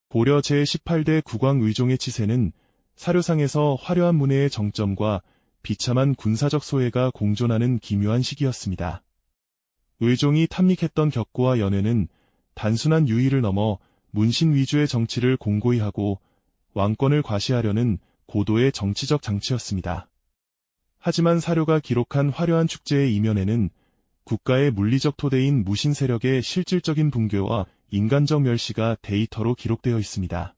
고려 제18대 국왕 의종의 치세는 사료상에서 화려한 문해의 정점과 비참한 군사적 소외가 공존하는 기묘한 시기였습니다. 의종이 탐닉했던 격구와 연회는 단순한 유의를 넘어 문신 위주의 정치를 공고히 하고 왕권을 과시하려는 고도의 정치적 장치였습니다. 하지만 사료가 기록한 화려한 축제의 이면에는 국가의 물리적 토대인 무신 세력의 실질적인 붕괴와 인간적 멸시가 데이터로 기록되어 있습니다.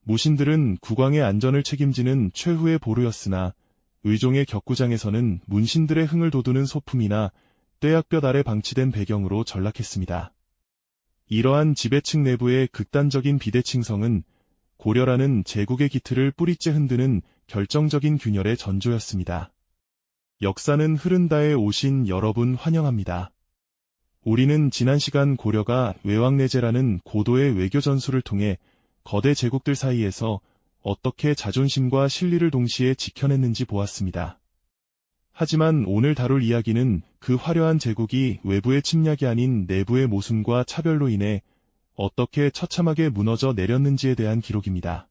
무신들은 국왕의 안전을 책임지는 최후의 보루였으나 의종의 격구장에서는 문신들의 흥을 돋우는 소품이나 떼약볕 아래 방치된 배경으로 전락했습니다. 이러한 지배층 내부의 극단적인 비대칭성은 고려라는 제국의 기틀을 뿌리째 흔드는 결정적인 균열의 전조였습니다. 역사는 흐른다에 오신 여러분 환영합니다. 우리는 지난 시간 고려가 외왕내제라는 고도의 외교 전술을 통해 거대 제국들 사이에서 어떻게 자존심과 실리를 동시에 지켜냈는지 보았습니다. 하지만 오늘 다룰 이야기는 그 화려한 제국이 외부의 침략이 아닌 내부의 모순과 차별로 인해 어떻게 처참하게 무너져 내렸는지에 대한 기록입니다.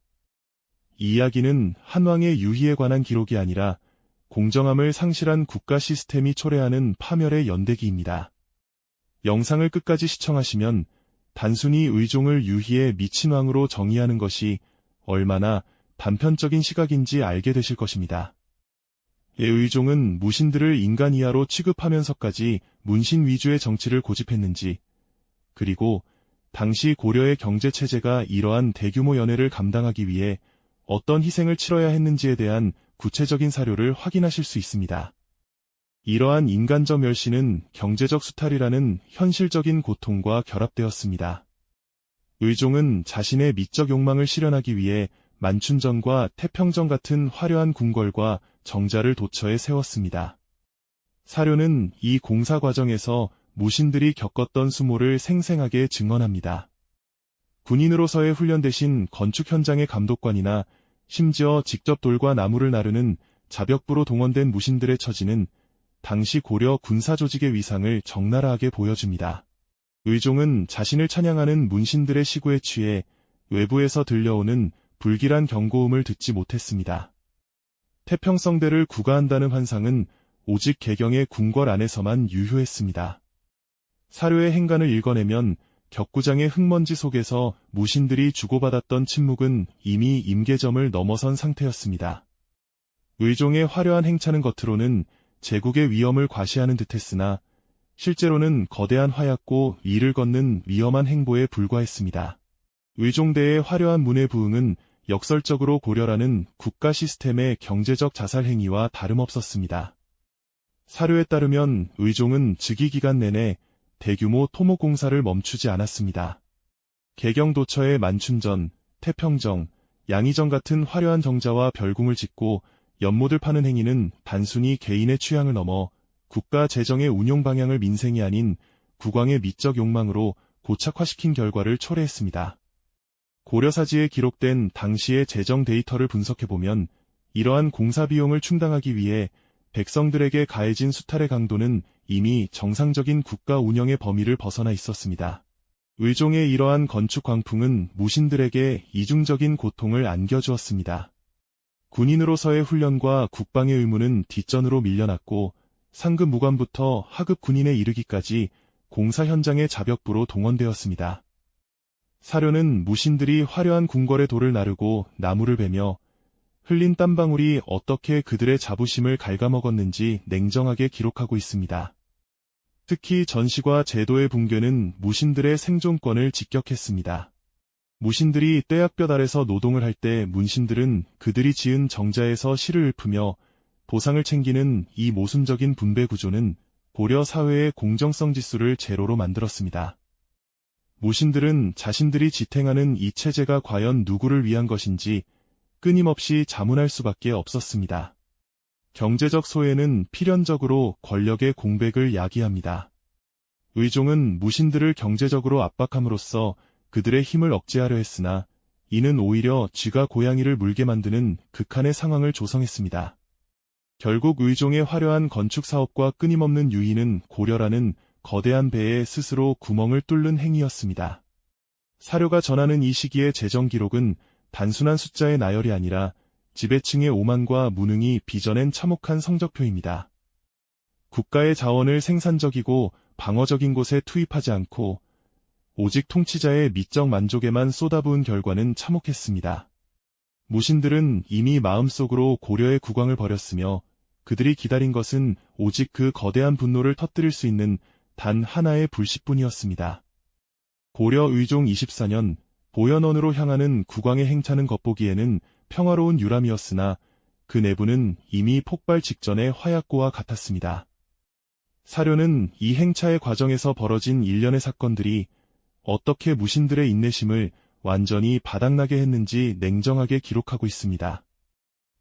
이 이야기는 한왕의 유희에 관한 기록이 아니라 공정함을 상실한 국가 시스템이 초래하는 파멸의 연대기입니다. 영상을 끝까지 시청하시면 단순히 의종을 유희의 미친 왕으로 정의하는 것이 얼마나 단편적인 시각인지 알게 되실 것입니다. 의종은 무신들을 인간 이하로 취급하면서까지 문신 위주의 정치를 고집했는지, 그리고 당시 고려의 경제체제가 이러한 대규모 연회를 감당하기 위해 어떤 희생을 치러야 했는지에 대한 구체적인 사료를 확인하실 수 있습니다. 이러한 인간적 멸시는 경제적 수탈이라는 현실적인 고통과 결합되었습니다. 의종은 자신의 미적 욕망을 실현하기 위해 만춘전과 태평전 같은 화려한 궁궐과 정자를 도처에 세웠습니다. 사료는 이 공사 과정에서 무신들이 겪었던 수모를 생생하게 증언합니다. 군인으로서의 훈련 대신 건축 현장의 감독관이나 심지어 직접 돌과 나무를 나르는 자벽부로 동원된 무신들의 처지는 당시 고려 군사 조직의 위상을 적나라하게 보여줍니다. 의종은 자신을 찬양하는 문신들의 시구에 취해 외부에서 들려오는 불길한 경고음을 듣지 못했습니다. 태평성대를 구가한다는 환상은 오직 개경의 궁궐 안에서만 유효했습니다. 사료의 행간을 읽어내면 격구장의 흙먼지 속에서 무신들이 주고받았던 침묵은 이미 임계점을 넘어선 상태였습니다. 의종의 화려한 행차는 겉으로는 제국의 위엄을 과시하는 듯했으나 실제로는 거대한 화약고 이를 걷는 위험한 행보에 불과했습니다. 의종대의 화려한 문의 부흥은 역설적으로 고려라는 국가 시스템의 경제적 자살 행위와 다름없었습니다. 사료에 따르면 의종은 즉위 기간 내내 대규모 토목 공사를 멈추지 않았습니다. 개경 도처의 만춘전, 태평정, 양의정 같은 화려한 정자와 별궁을 짓고 연못을 파는 행위는 단순히 개인의 취향을 넘어 국가 재정의 운용 방향을 민생이 아닌 국왕의 미적 욕망으로 고착화시킨 결과를 초래했습니다. 고려사지에 기록된 당시의 재정 데이터를 분석해보면 이러한 공사 비용을 충당하기 위해 백성들에게 가해진 수탈의 강도는 이미 정상적인 국가 운영의 범위를 벗어나 있었습니다. 의종의 이러한 건축 광풍은 무신들에게 이중적인 고통을 안겨주었습니다. 군인으로서의 훈련과 국방의 의무는 뒷전으로 밀려났고 상급 무관부터 하급 군인에 이르기까지 공사 현장의 자벽부로 동원되었습니다. 사료는 무신들이 화려한 궁궐의 돌을 나르고 나무를 베며 흘린 땀방울이 어떻게 그들의 자부심을 갉아먹었는지 냉정하게 기록하고 있습니다. 특히 전시과 제도의 붕괴는 무신들의 생존권을 직격했습니다. 무신들이 떼약볕 아래서 노동을 할 때 문신들은 그들이 지은 정자에서 실을 읊으며 보상을 챙기는 이 모순적인 분배 구조는 고려 사회의 공정성 지수를 제로로 만들었습니다. 무신들은 자신들이 지탱하는 이 체제가 과연 누구를 위한 것인지 끊임없이 자문할 수밖에 없었습니다. 경제적 소외는 필연적으로 권력의 공백을 야기합니다. 의종은 무신들을 경제적으로 압박함으로써 그들의 힘을 억제하려 했으나 이는 오히려 쥐가 고양이를 물게 만드는 극한의 상황을 조성했습니다. 결국 의종의 화려한 건축 사업과 끊임없는 유희는 고려라는 거대한 배에 스스로 구멍을 뚫는 행위였습니다. 사료가 전하는 이 시기의 재정 기록은 단순한 숫자의 나열이 아니라 지배층의 오만과 무능이 빚어낸 참혹한 성적표입니다. 국가의 자원을 생산적이고 방어적인 곳에 투입하지 않고 오직 통치자의 미적 만족에만 쏟아부은 결과는 참혹했습니다. 무신들은 이미 마음속으로 고려의 국왕을 버렸으며 그들이 기다린 것은 오직 그 거대한 분노를 터뜨릴 수 있는 단 하나의 불씨뿐이었습니다. 고려 의종 24년 보현원으로 향하는 국왕의 행차는 겉보기에는 평화로운 유람이었으나 그 내부는 이미 폭발 직전의 화약고와 같았습니다. 사료는 이 행차의 과정에서 벌어진 일련의 사건들이 어떻게 무신들의 인내심을 완전히 바닥나게 했는지 냉정하게 기록하고 있습니다.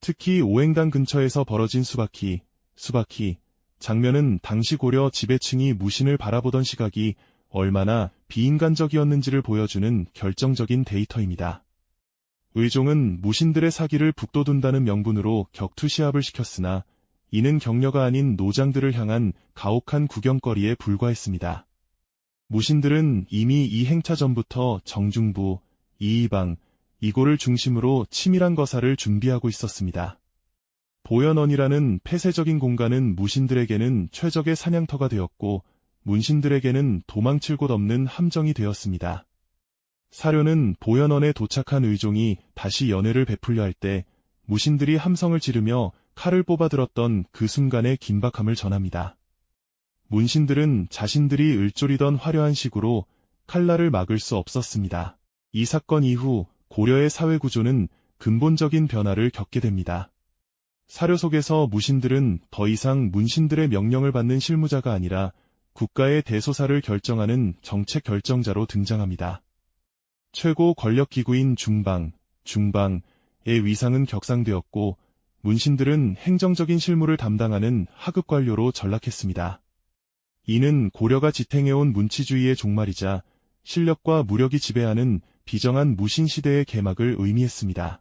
특히 오행당 근처에서 벌어진 수박희 장면은 당시 고려 지배층이 무신을 바라보던 시각이 얼마나 비인간적이었는지를 보여주는 결정적인 데이터입니다. 의종은 무신들의 사기를 북돋운다는 명분으로 격투 시합을 시켰으나 이는 격려가 아닌 노장들을 향한 가혹한 구경거리에 불과했습니다. 무신들은 이미 이 행차 전부터 정중부, 이이방, 이고를 중심으로 치밀한 거사를 준비하고 있었습니다. 보현원이라는 폐쇄적인 공간은 무신들에게는 최적의 사냥터가 되었고 문신들에게는 도망칠 곳 없는 함정이 되었습니다. 사료는 보현원에 도착한 의종이 다시 연회를 베풀려 할 때 무신들이 함성을 지르며 칼을 뽑아들었던 그 순간의 긴박함을 전합니다. 문신들은 자신들이 을조리던 화려한 식으로 칼날을 막을 수 없었습니다. 이 사건 이후 고려의 사회구조는 근본적인 변화를 겪게 됩니다. 사료 속에서 무신들은 더 이상 문신들의 명령을 받는 실무자가 아니라 국가의 대소사를 결정하는 정책 결정자로 등장합니다. 최고 권력기구인 중방의 위상은 격상되었고 문신들은 행정적인 실무를 담당하는 하급 관료로 전락했습니다. 이는 고려가 지탱해온 문치주의의 종말이자 실력과 무력이 지배하는 비정한 무신 시대의 개막을 의미했습니다.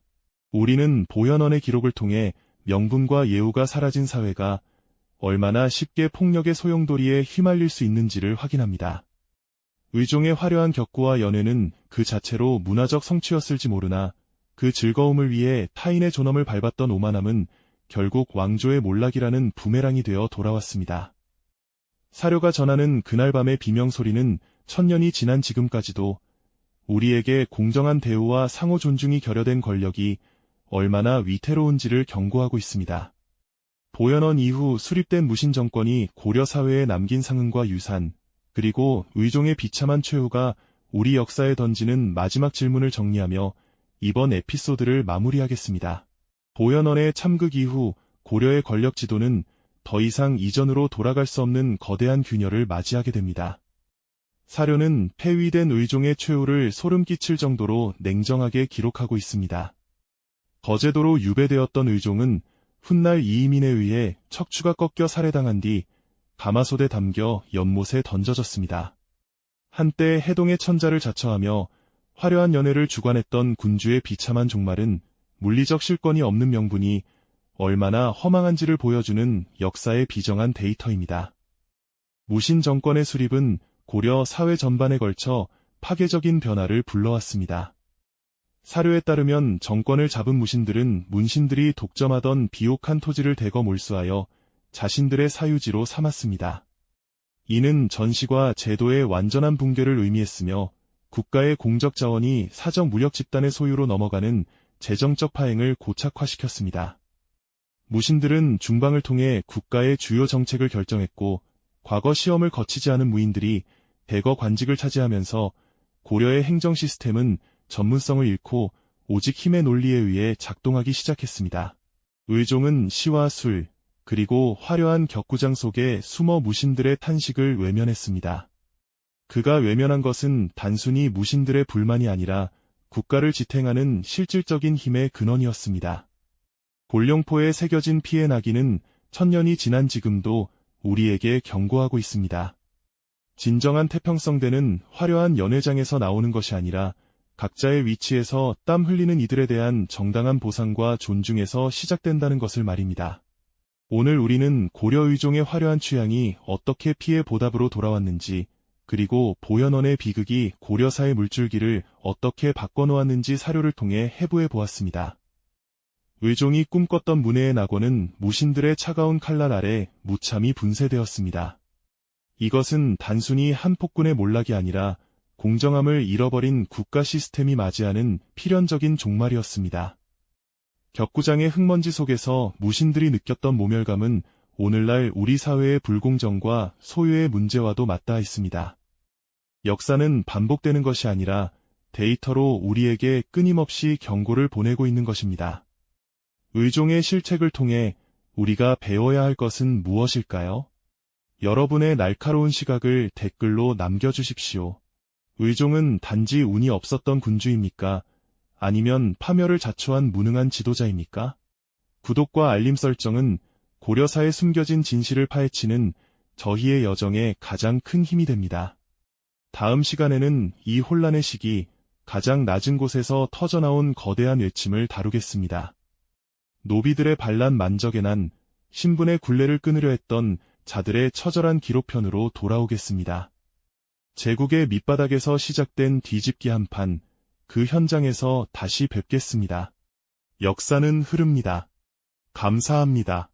우리는 보현원의 기록을 통해 명분과 예우가 사라진 사회가 얼마나 쉽게 폭력의 소용돌이에 휘말릴 수 있는지를 확인합니다. 의종의 화려한 격구와 연회는 그 자체로 문화적 성취였을지 모르나 그 즐거움을 위해 타인의 존엄을 밟았던 오만함은 결국 왕조의 몰락이라는 부메랑이 되어 돌아왔습니다. 사료가 전하는 그날 밤의 비명소리는 천년이 지난 지금까지도 우리에게 공정한 대우와 상호 존중이 결여된 권력이 얼마나 위태로운지를 경고하고 있습니다. 보현원 이후 수립된 무신 정권이 고려 사회에 남긴 상흔과 유산, 그리고 의종의 비참한 최후가 우리 역사에 던지는 마지막 질문을 정리하며 이번 에피소드를 마무리하겠습니다. 보현원의 참극 이후 고려의 권력 지도는 더 이상 이전으로 돌아갈 수 없는 거대한 균열을 맞이하게 됩니다. 사료는 폐위된 의종의 최후를 소름 끼칠 정도로 냉정하게 기록하고 있습니다. 거제도로 유배되었던 의종은 훗날 이이민에 의해 척추가 꺾여 살해당한 뒤 가마솥에 담겨 연못에 던져졌습니다. 한때 해동의 천자를 자처하며 화려한 연회를 주관했던 군주의 비참한 종말은 물리적 실권이 없는 명분이 얼마나 허망한지를 보여주는 역사의 비정한 데이터입니다. 무신 정권의 수립은 고려 사회 전반에 걸쳐 파괴적인 변화를 불러왔습니다. 사료에 따르면 정권을 잡은 무신들은 문신들이 독점하던 비옥한 토지를 대거 몰수하여 자신들의 사유지로 삼았습니다. 이는 전시과 제도의 완전한 붕괴를 의미했으며 국가의 공적 자원이 사적 무력 집단의 소유로 넘어가는 재정적 파행을 고착화시켰습니다. 무신들은 중방을 통해 국가의 주요 정책을 결정했고 과거 시험을 거치지 않은 무인들이 대거 관직을 차지하면서 고려의 행정 시스템은 전문성을 잃고 오직 힘의 논리에 의해 작동하기 시작했습니다. 의종은 시와 술, 그리고 화려한 격구장 속에 숨어 무신들의 탄식을 외면했습니다. 그가 외면한 것은 단순히 무신들의 불만이 아니라 국가를 지탱하는 실질적인 힘의 근원이었습니다. 골룡포에 새겨진 피의 낙인은 천년이 지난 지금도 우리에게 경고하고 있습니다. 진정한 태평성대는 화려한 연회장에서 나오는 것이 아니라 각자의 위치에서 땀 흘리는 이들에 대한 정당한 보상과 존중에서 시작된다는 것을 말입니다. 오늘 우리는 고려 의종의 화려한 취향이 어떻게 피해 보답으로 돌아왔는지, 그리고 보현원의 비극이 고려사의 물줄기를 어떻게 바꿔놓았는지 사료를 통해 해부해 보았습니다. 의종이 꿈꿨던 문해의 낙원은 무신들의 차가운 칼날 아래 무참히 분쇄되었습니다. 이것은 단순히 한 폭군의 몰락이 아니라 공정함을 잃어버린 국가 시스템이 맞이하는 필연적인 종말이었습니다. 격구장의 흙먼지 속에서 무신들이 느꼈던 모멸감은 오늘날 우리 사회의 불공정과 소유의 문제와도 맞닿아 있습니다. 역사는 반복되는 것이 아니라 데이터로 우리에게 끊임없이 경고를 보내고 있는 것입니다. 의종의 실책을 통해 우리가 배워야 할 것은 무엇일까요? 여러분의 날카로운 시각을 댓글로 남겨주십시오. 의종은 단지 운이 없었던 군주입니까? 아니면 파멸을 자초한 무능한 지도자입니까? 구독과 알림 설정은 고려사의 숨겨진 진실을 파헤치는 저희의 여정에 가장 큰 힘이 됩니다. 다음 시간에는 이 혼란의 시기, 가장 낮은 곳에서 터져나온 거대한 외침을 다루겠습니다. 노비들의 반란 만적의 난, 신분의 굴레를 끊으려 했던 자들의 처절한 기록편으로 돌아오겠습니다. 제국의 밑바닥에서 시작된 뒤집기 한판, 그 현장에서 다시 뵙겠습니다. 역사는 흐릅니다. 감사합니다.